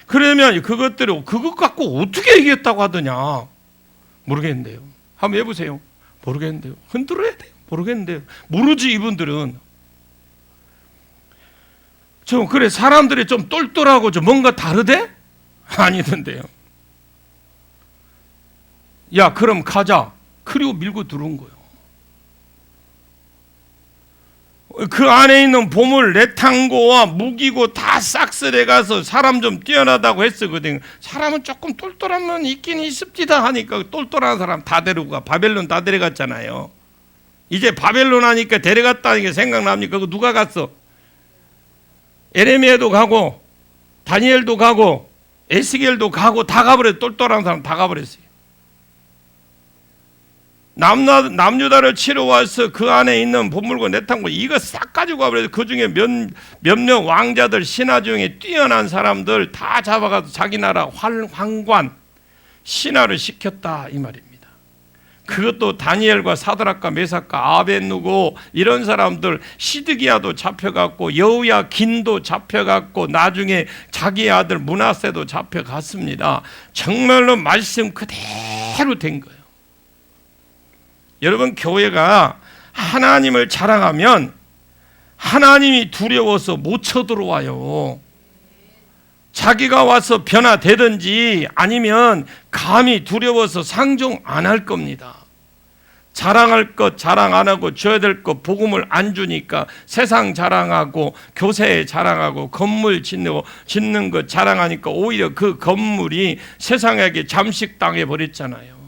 그러면 그것 갖고 어떻게 얘기했다고 하더냐? 모르겠는데요. 한번 해보세요. 모르겠는데요. 흔들어야 돼요. 모르겠는데요. 모르지 이분들은. 그래 사람들이 좀 똘똘하고 좀 뭔가 다르대? 아니던데요. 야 그럼 가자. 그리고 밀고 들어온 거예요. 그 안에 있는 보물 레탕고와 무기고 다 싹쓸이 가서 사람 좀 뛰어나다고 했었거든요. 사람은 조금 똘똘하면 있긴 있습니다 하니까 똘똘한 사람 다 데리고 가. 바벨론 다 데려갔잖아요. 이제 바벨론 하니까 데려갔다는 게 생각납니까? 그거 누가 갔어? 에레미야도 가고 다니엘도 가고 에스겔도 가고 다 가버렸어요. 똘똘한 사람 다 가버렸어요. 남유다를 치러 와서 그 안에 있는 보물과 내탕고 이거 싹 가지고 와버려서 그 중에 몇몇 왕자들 신하 중에 뛰어난 사람들 다 잡아가서 자기 나라 황관 신하를 시켰다 이 말입니다. 그것도 다니엘과 사드락과 메삭과 아벳누고 이런 사람들 시드기야도 잡혀갔고 여우야 긴도 잡혀갔고 나중에 자기 아들 므낫세도 잡혀갔습니다. 정말로 말씀 그대로 된 거예요. 여러분 교회가 하나님을 자랑하면 하나님이 두려워서 못 쳐들어와요. 자기가 와서 변화되든지 아니면 감히 두려워서 상종 안 할 겁니다. 자랑할 것 자랑 안 하고 줘야 될 것 복음을 안 주니까 세상 자랑하고 교세 자랑하고 건물 짓는 것 자랑하니까 오히려 그 건물이 세상에게 잠식당해 버렸잖아요.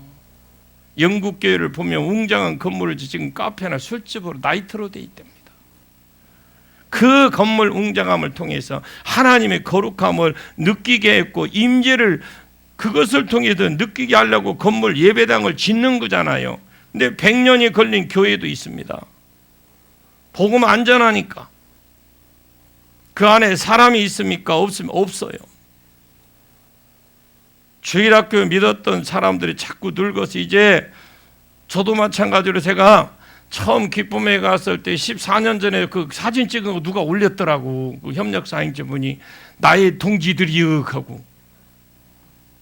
영국 교회를 보면 웅장한 건물을 지금 카페나 술집으로 나이트로 돼 있답니다. 그 건물 웅장함을 통해서 하나님의 거룩함을 느끼게 했고 임재를 그것을 통해서 느끼게 하려고 건물 예배당을 짓는 거잖아요. 근데 100년이 걸린 교회도 있습니다. 복음 안전하니까. 그 안에 사람이 있습니까? 없어요. 주일학교 믿었던 사람들이 자꾸 늙어서 이제 저도 마찬가지로 제가 처음 기쁨에 갔을 때 14년 전에 그 사진 찍은 거 누가 올렸더라고. 그 협력사행제분이 나의 동지들이여 하고.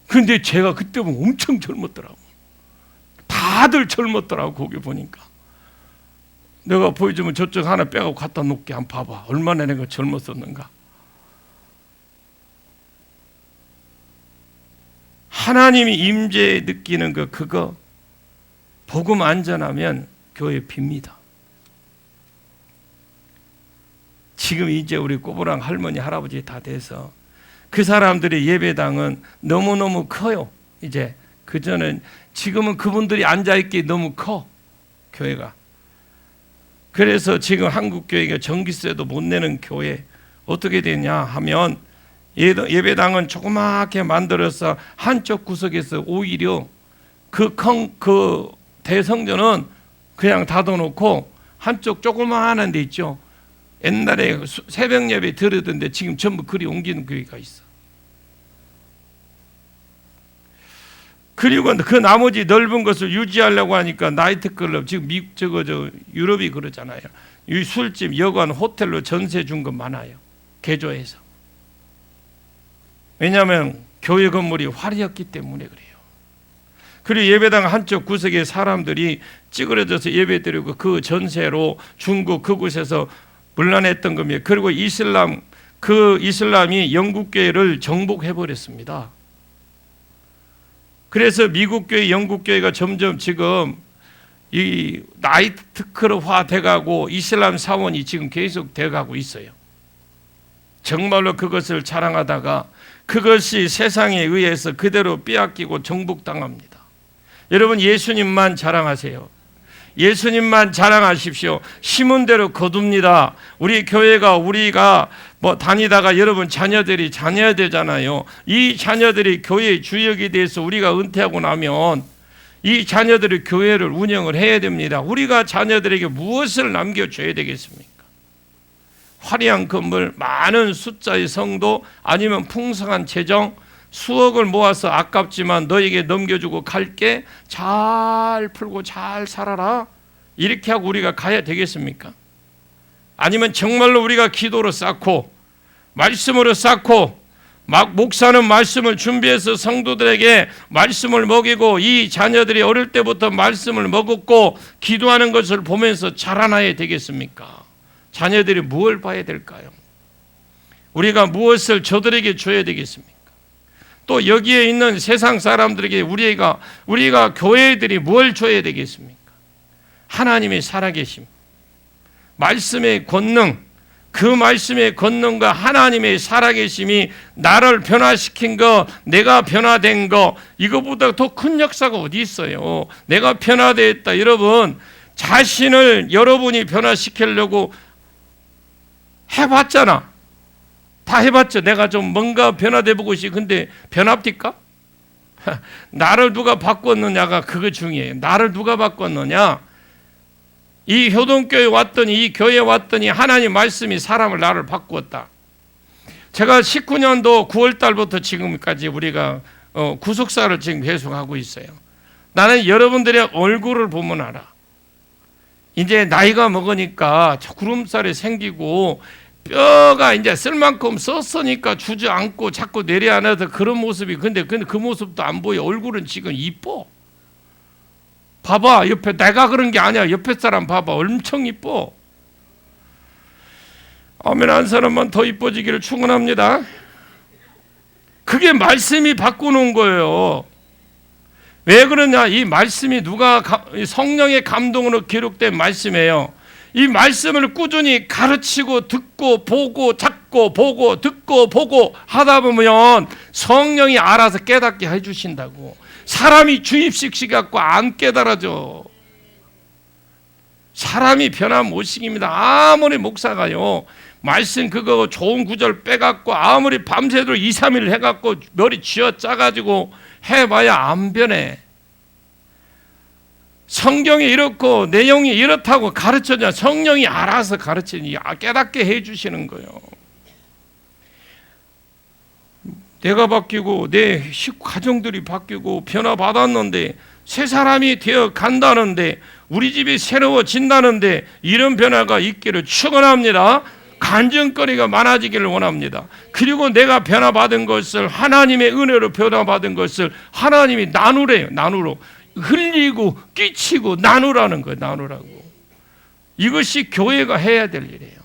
근데 제가 그때 보면 엄청 젊었더라고. 다들 젊었더라고 거기 보니까. 내가 보여주면 저쪽 하나 빼고 갖다 놓게 한번 봐봐. 얼마나 내가 젊었었는가. 하나님이 임재 느끼는 그거 복음 안전하면 교회 빕니다. 지금 이제 우리 꼬부랑 할머니 할아버지 다 돼서 그 사람들의 예배당은 너무너무 커요. 이제 그전엔 지금은 그분들이 앉아있기 너무 커 교회가. 그래서 지금 한국 교회가 전기세도 못 내는 교회 어떻게 되냐 하면 예배당은 조그맣게 만들어서 한쪽 구석에서 오히려 그 대성전은 그냥 닫아놓고 한쪽 조그마한 데 있죠. 옛날에 새벽 예배 들으던데 지금 전부 그리 옮기는 교회가 있어. 그리고 그 나머지 넓은 것을 유지하려고 하니까 나이트클럽, 지금 유럽이 그러잖아요. 이 술집, 여관, 호텔로 전세 준 거 많아요. 개조해서. 왜냐하면 교회 건물이 화려했기 때문에 그래요. 그리고 예배당 한쪽 구석에 사람들이 찌그러져서 예배드리고 그 전세로 중국 그곳에서 문란했던 겁니다. 그리고 이슬람이 영국 교회를 정복해 버렸습니다. 그래서 미국 교회, 영국 교회가 점점 지금 이 나이트클럽화 돼가고 이슬람 사원이 지금 계속 돼가고 있어요. 정말로 그것을 자랑하다가 그것이 세상에 의해서 그대로 빼앗기고 정복당합니다. 여러분 예수님만 자랑하세요. 예수님만 자랑하십시오. 심은 대로 거둡니다. 우리 교회가 우리가 다니다가 여러분 자녀들이 자녀야 되잖아요. 이 자녀들이 교회의 주역이 돼서 우리가 은퇴하고 나면 이 자녀들이 교회를 운영을 해야 됩니다. 우리가 자녀들에게 무엇을 남겨줘야 되겠습니까? 화려한 건물, 많은 숫자의 성도, 아니면 풍성한 재정, 수억을 모아서 아깝지만 너에게 넘겨주고 갈게, 잘 풀고 잘 살아라, 이렇게 하고 우리가 가야 되겠습니까? 아니면 정말로 우리가 기도로 쌓고 말씀으로 쌓고 목사는 말씀을 준비해서 성도들에게 말씀을 먹이고 이 자녀들이 어릴 때부터 말씀을 먹었고 기도하는 것을 보면서 자라나야 되겠습니까? 자녀들이 무엇을 봐야 될까요? 우리가 무엇을 저들에게 줘야 되겠습니까? 또 여기에 있는 세상 사람들에게 우리가 교회들이 뭘 줘야 되겠습니까? 하나님의 살아계심, 말씀의 권능, 그 말씀의 권능과 하나님의 살아계심이 나를 변화시킨 거, 내가 변화된 거, 이거보다 더 큰 역사가 어디 있어요? 내가 변화되었다. 여러분, 자신을 여러분이 변화시키려고 해봤잖아. 다 해봤죠. 내가 좀 뭔가 변화돼 보고 싶어. 근데 변합니까? 나를 누가 바꿨느냐가 그거 중요해요. 나를 누가 바꿨느냐? 이 효동교회 왔더니, 이 교회에 왔더니 하나님 말씀이 나를 바꾸었다. 제가 19년도 9월 달부터 지금까지 우리가 구속사를 지금 계속하고 있어요. 나는 여러분들의 얼굴을 보면 알아. 이제 나이가 먹으니까 구름살이 생기고 뼈가 이제 쓸 만큼 썼으니까 주저앉고 자꾸 내려앉아서 그런 모습이, 근데 그 모습도 안 보여. 얼굴은 지금 이뻐. 봐봐, 옆에 내가 그런 게 아니야. 옆에 사람 봐봐, 엄청 이뻐. 아멘 한 사람만 더 이뻐지기를 축원합니다. 그게 말씀이 바꾸는 거예요. 왜 그러냐? 이 말씀이 성령의 감동으로 기록된 말씀이에요. 이 말씀을 꾸준히 가르치고 듣고 보고 찾고 보고 듣고 보고 하다 보면 성령이 알아서 깨닫게 해주신다고. 사람이 주입식 갖고 안 깨달아져. 사람이 변화 못 시킵니다. 아무리 목사가요 말씀 그거 좋은 구절 빼갖고 아무리 밤새도록 2, 3일 해갖고 머리 쥐어 짜가지고 해봐야 안 변해. 성경이 이렇고 내용이 이렇다고 가르쳐줘. 성령이 알아서 가르치니 깨닫게 해주시는 거예요. 내가 바뀌고 내 가정들이 바뀌고 변화받았는데 새 사람이 되어 간다는데 우리 집이 새로워진다는데 이런 변화가 있기를 축원합니다. 간증거리가 많아지기를 원합니다. 그리고 내가 변화받은 것을, 하나님의 은혜로 변화받은 것을 하나님이 나누래요. 나누로 흘리고 끼치고 나누라는 거예요. 나누라고. 이것이 교회가 해야 될 일이에요.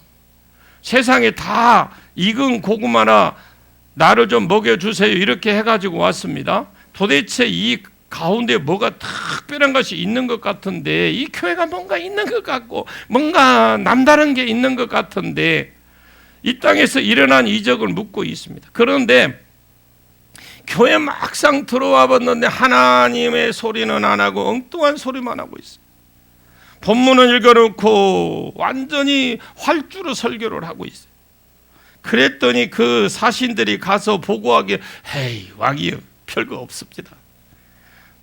세상에 다 익은 고구마나 나를 좀 먹여주세요 이렇게 해가지고 왔습니다. 도대체 이 가운데 뭐가 특별한 것이 있는 것 같은데, 이 교회가 뭔가 있는 것 같고 뭔가 남다른 게 있는 것 같은데 이 땅에서 일어난 이적을 묻고 있습니다. 그런데 교회 막상 들어와 봤는데 하나님의 소리는 안 하고 엉뚱한 소리만 하고 있어요. 본문을 읽어놓고 완전히 활주로 설교를 하고 있어요. 그랬더니 그 사신들이 가서 보고하기에 헤이 왕이여 별거 없습니다.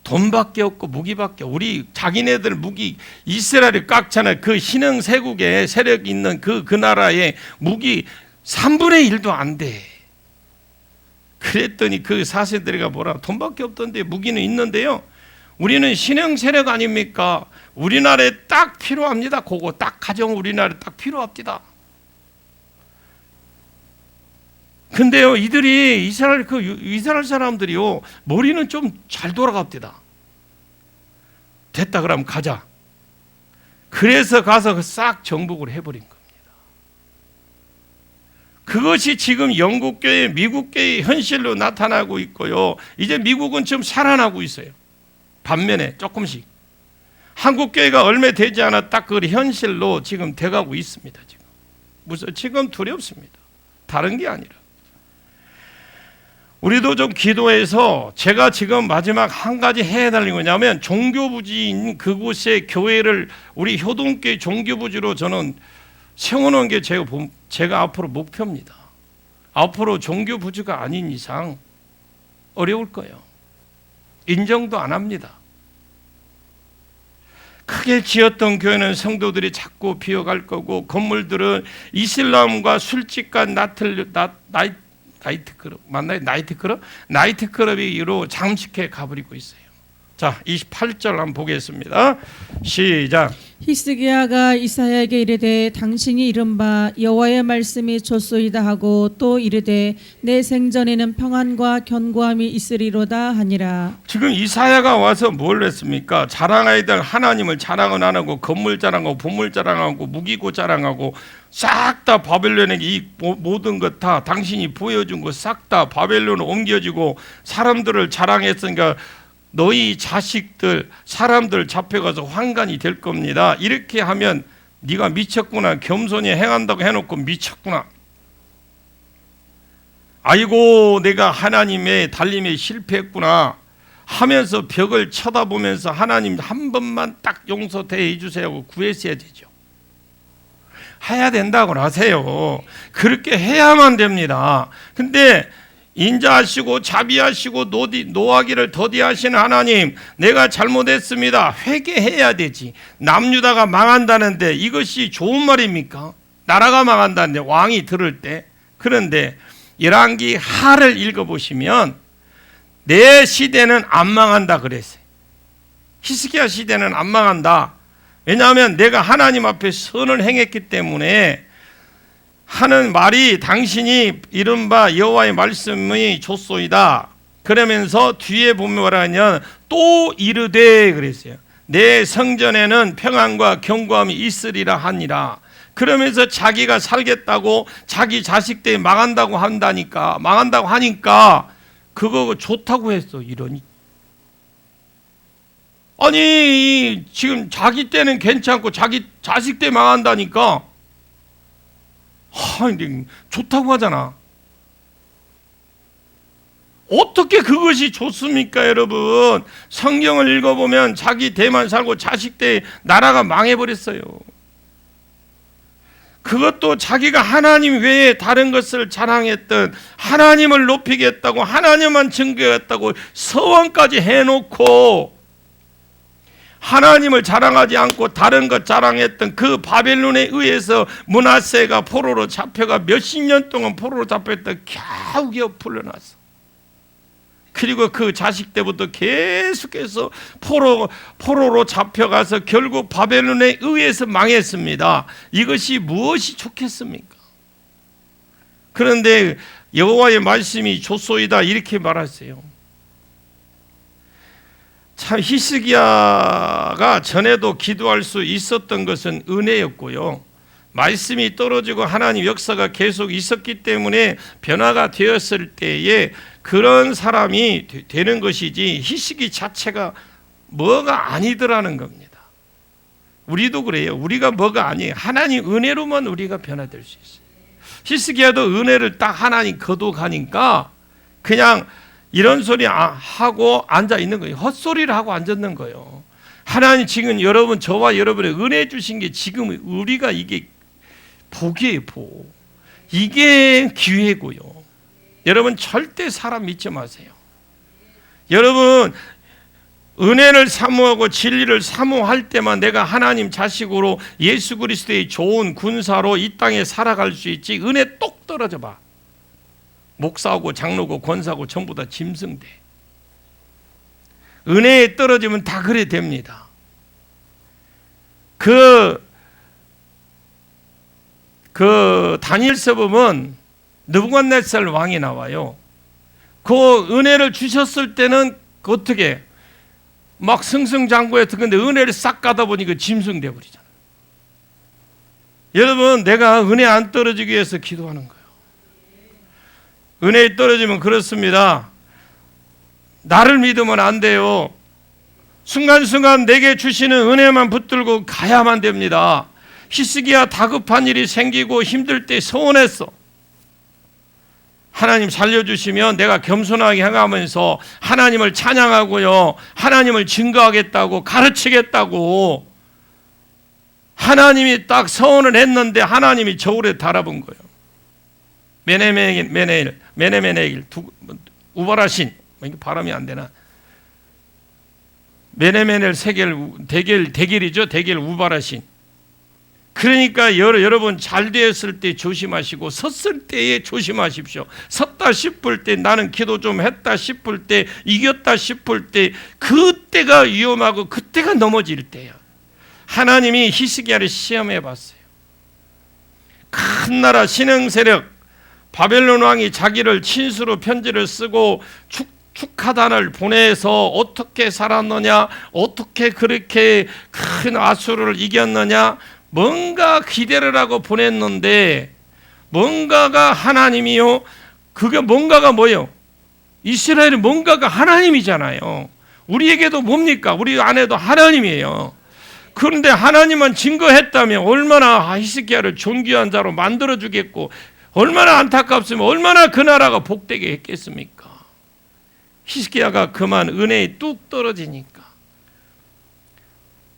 돈밖에 없고 무기밖에, 우리 자기네들 무기 이스라엘이 꽉차나 그 신흥 세국에 세력 있는 그 나라의 무기 3분의 1도 안 돼. 그랬더니 그 사신들이가 뭐라, 돈밖에 없던데 무기는 있는데요, 우리는 신흥 세력 아닙니까? 우리나라에 딱 필요합니다. 그거 딱 가정 우리나라에 딱 필요합니다. 근데요, 이들이 이스라엘 사람들이요, 머리는 좀 잘 돌아갑니다. 됐다 그러면 가자. 그래서 가서 싹 정복을 해버린 겁니다. 그것이 지금 영국교회, 미국교회의 현실로 나타나고 있고요. 이제 미국은 좀 살아나고 있어요. 반면에 조금씩. 한국교회가 얼마 되지 않아 딱 그 현실로 지금 돼가고 있습니다. 지금 두렵습니다. 다른 게 아니라. 우리도 좀 기도해서, 제가 지금 마지막 한 가지 해야 될 거냐면, 종교부지인 그곳에 교회를 우리 효동교회 종교부지로 저는 세워놓은 게 제가 앞으로 목표입니다. 앞으로 종교부지가 아닌 이상 어려울 거예요. 인정도 안 합니다. 크게 지었던 교회는 성도들이 자꾸 비어갈 거고, 건물들은 이슬람과 술집과 나이트클럽 맞나요? 나이트클럽으로 잠식해 가버리고 있어요. 자, 28절 한번 보겠습니다. 시작. 히스기야가 이사야에게 이르되 당신이 이른바 여호와의 말씀이 좋소이다 하고 또 이르되 내 생전에는 평안과 견고함이 있으리로다 하니라. 지금 이사야가 와서 뭘 했습니까? 자랑해야 될 하나님을 자랑은 안 하고, 건물 자랑하고 보물 자랑하고 무기고 자랑하고, 싹 다 바벨론에게 이 모든 것 다 당신이 보여준 거 싹 다 바벨론으로 옮겨지고, 사람들을 자랑했으니까 너희 자식들, 사람들 잡혀가서 환관이 될 겁니다. 이렇게 하면 네가 미쳤구나, 겸손히 행한다고 해놓고 미쳤구나, 아이고 내가 하나님의 달림에 실패했구나 하면서 벽을 쳐다보면서 하나님 한 번만 딱 용서해 주세요 하고 구했어야 되죠. 해야 된다고 하세요. 그렇게 해야만 됩니다. 근데 인자하시고 자비하시고 노하기를 더디하시는 하나님, 내가 잘못했습니다, 회개해야 되지. 남유다가 망한다는데 이것이 좋은 말입니까? 나라가 망한다는데, 왕이 들을 때. 그런데 열왕기 하를 읽어보시면 내 시대는 안 망한다 그랬어요. 히스기야 시대는 안 망한다. 왜냐하면 내가 하나님 앞에 선을 행했기 때문에 하는 말이, 당신이 이른바 여호와의 말씀이 좋소이다. 그러면서 뒤에 보면 뭐라 하냐면 또 이르되 그랬어요. 내 성전에는 평안과 견고함이 있으리라 하니라. 그러면서 자기가 살겠다고 자기 자식들이 망한다고 하니까 그거 좋다고 했어. 이러니, 아니 지금 자기 때는 괜찮고 자기 자식 때 망한다니까 좋다고 하잖아. 어떻게 그것이 좋습니까, 여러분? 성경을 읽어보면 자기 대만 살고 자식 때 나라가 망해버렸어요. 그것도 자기가 하나님 외에 다른 것을 자랑했던, 하나님을 높이겠다고, 하나님만 증거했다고 서원까지 해놓고 하나님을 자랑하지 않고 다른 것 자랑했던 그 바벨론에 의해서 므낫세가 포로로 잡혀가 몇십 년 동안 포로로 잡혔다 겨우겨우 풀려났어. 그리고 그 자식 때부터 계속해서 포로로 잡혀가서 결국 바벨론에 의해서 망했습니다. 이것이 무엇이 좋겠습니까? 그런데 여호와의 말씀이 좋소이다 이렇게 말하세요. 참, 히스기야가 전에도 기도할 수 있었던 것은 은혜였고요, 말씀이 떨어지고 하나님 역사가 계속 있었기 때문에 변화가 되었을 때에 그런 사람이 되는 것이지 히스기 자체가 뭐가 아니더라는 겁니다. 우리도 그래요. 우리가 뭐가 아니에요. 하나님 은혜로만 우리가 변화될 수 있어요. 히스기야도 은혜를 딱 하나님 거둬가니까 그냥 이런 소리 하고 앉아 있는 거예요. 헛소리를 하고 앉았는 거예요. 하나님 지금 여러분 저와 여러분의 은혜 주신 게 지금 우리가 이게 복이에요. 복. 이게 기회고요. 여러분 절대 사람 믿지 마세요. 여러분 은혜를 사모하고 진리를 사모할 때만 내가 하나님 자식으로 예수 그리스도의 좋은 군사로 이 땅에 살아갈 수 있지. 은혜 똑 떨어져 봐. 목사하고 장로고 권사하고 전부 다 짐승돼. 은혜에 떨어지면 다 그래 됩니다. 그 다니엘서 보면 느부갓네살 왕이 나와요. 그 은혜를 주셨을 때는 어떻게 막 승승장구해 듣는데 은혜를 싹 가다 보니 그 짐승 돼버리잖아요. 여러분 내가 은혜 안 떨어지기 위해서 기도하는 거예요. 은혜에 떨어지면 그렇습니다. 나를 믿으면 안 돼요. 순간순간 내게 주시는 은혜만 붙들고 가야만 됩니다. 히스기야 다급한 일이 생기고 힘들 때 서원했어. 하나님 살려주시면 내가 겸손하게 행하면서 하나님을 찬양하고요, 하나님을 증거하겠다고 가르치겠다고 하나님이 딱 서원을 했는데 하나님이 저울에 달아본 거예요. 메네메넬 우발하신, 이게 발음이 안 되나? 메네메넬 대겔이죠. 대겔 우발하신. 그러니까 여러분 잘 되었을 때 조심하시고 섰을 때에 조심하십시오. 섰다 싶을 때 나는 기도 좀 했다 싶을 때 이겼다 싶을 때 그때가 위험하고 그때가 넘어질 때야. 하나님이 히스기야를 시험해 봤어요. 큰 나라 신흥 세력 바벨론 왕이 자기를 친수로 편지를 쓰고 축하단을 보내서 어떻게 살았느냐, 어떻게 그렇게 큰 아수르를 이겼느냐, 뭔가 기대를 하고 보냈는데 뭔가가 하나님이요. 그게 뭔가가 뭐예요? 이스라엘이 뭔가가 하나님이잖아요. 우리에게도 뭡니까? 우리 안에도 하나님이에요. 그런데 하나님만 증거했다면 얼마나 히스기야를 존귀한 자로 만들어주겠고 얼마나 안타깝으면 얼마나 그 나라가 복되게 했겠습니까? 히스기야가 그만 은혜에 뚝 떨어지니까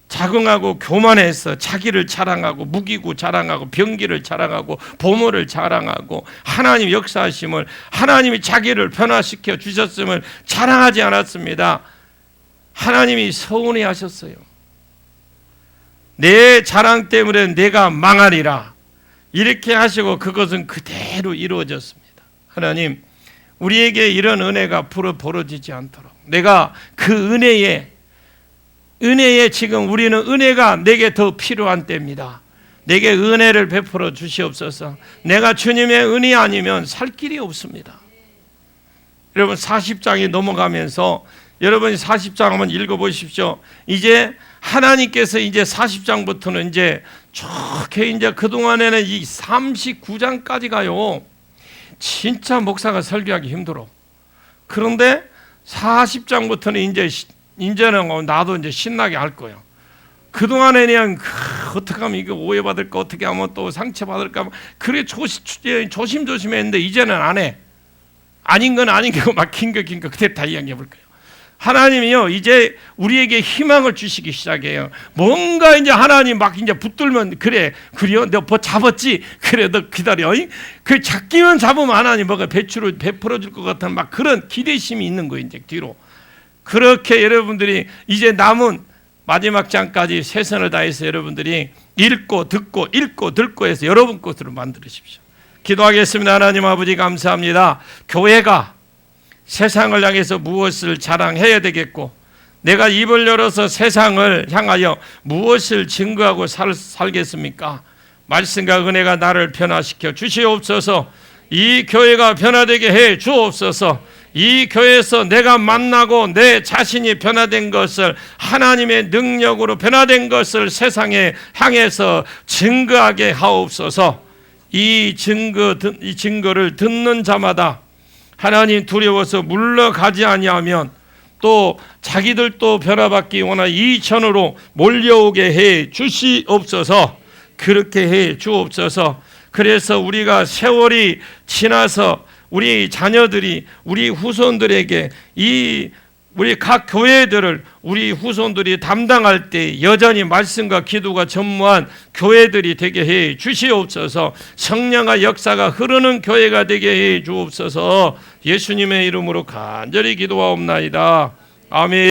자긍하고 교만해서 자기를 자랑하고 무기고 자랑하고 병기를 자랑하고 보물을 자랑하고 하나님 역사하심을, 하나님이 자기를 변화시켜 주셨음을 자랑하지 않았습니다. 하나님이 서운해 하셨어요. 내 자랑 때문에 내가 망하리라 이렇게 하시고 그것은 그대로 이루어졌습니다. 하나님 우리에게 이런 은혜가 벌어지지 않도록 내가 그 은혜에 지금 우리는 은혜가 내게 더 필요한 때입니다. 내게 은혜를 베풀어 주시옵소서. 내가 주님의 은혜 아니면 살 길이 없습니다. 여러분 40장이 넘어가면서 여러분이 40장 한번 읽어보십시오. 이제 하나님께서 이제 40장부터는 이제 좋게 이제 그동안에는 이 39장까지 가요. 진짜 목사가 설교하기 힘들어. 그런데 40장부터는 이제는 나도 이제 신나게 할 거예요. 그동안에 그냥 어떻게 하면 이거 오해받을까, 어떻게 하면 또 상처받을까, 그래 조심조심 했는데 이제는 안 해. 아닌 건 아닌 거 막 긴 거 그때 다 이야기해 볼 거예요. 하나님이요 이제 우리에게 희망을 주시기 시작해요. 뭔가 이제 하나님 막 이제 붙들면 그래요. 너 뭐 잡았지? 그래 너 기다려. 그 잡기만 잡으면 하나님 뭐가 배출을 베풀어 줄 것 같은 막 그런 기대심이 있는 거예요. 이제 뒤로. 그렇게 여러분들이 이제 남은 마지막 장까지 최선을 다해서 여러분들이 읽고 듣고 해서 여러분 것으로 만들으십시오. 기도하겠습니다. 하나님 아버지 감사합니다. 교회가 세상을 향해서 무엇을 자랑해야 되겠고 내가 입을 열어서 세상을 향하여 무엇을 증거하고 살겠습니까? 말씀과 은혜가 나를 변화시켜 주시옵소서. 이 교회가 변화되게 해 주옵소서. 이 교회에서 내가 만나고 내 자신이 변화된 것을, 하나님의 능력으로 변화된 것을 세상에 향해서 증거하게 하옵소서. 이 증거를 듣는 자마다 하나님 두려워서 물러가지 아니하면 또 자기들도 변화받기 원하 이천으로 몰려오게 해 주시옵소서. 그렇게 해 주옵소서. 그래서 우리가 세월이 지나서 우리 자녀들이, 우리 후손들에게 우리 각 교회들을 우리 후손들이 담당할 때 여전히 말씀과 기도가 전무한 교회들이 되게 해 주시옵소서. 성령의 역사가 흐르는 교회가 되게 해 주옵소서. 예수님의 이름으로 간절히 기도하옵나이다. 아멘.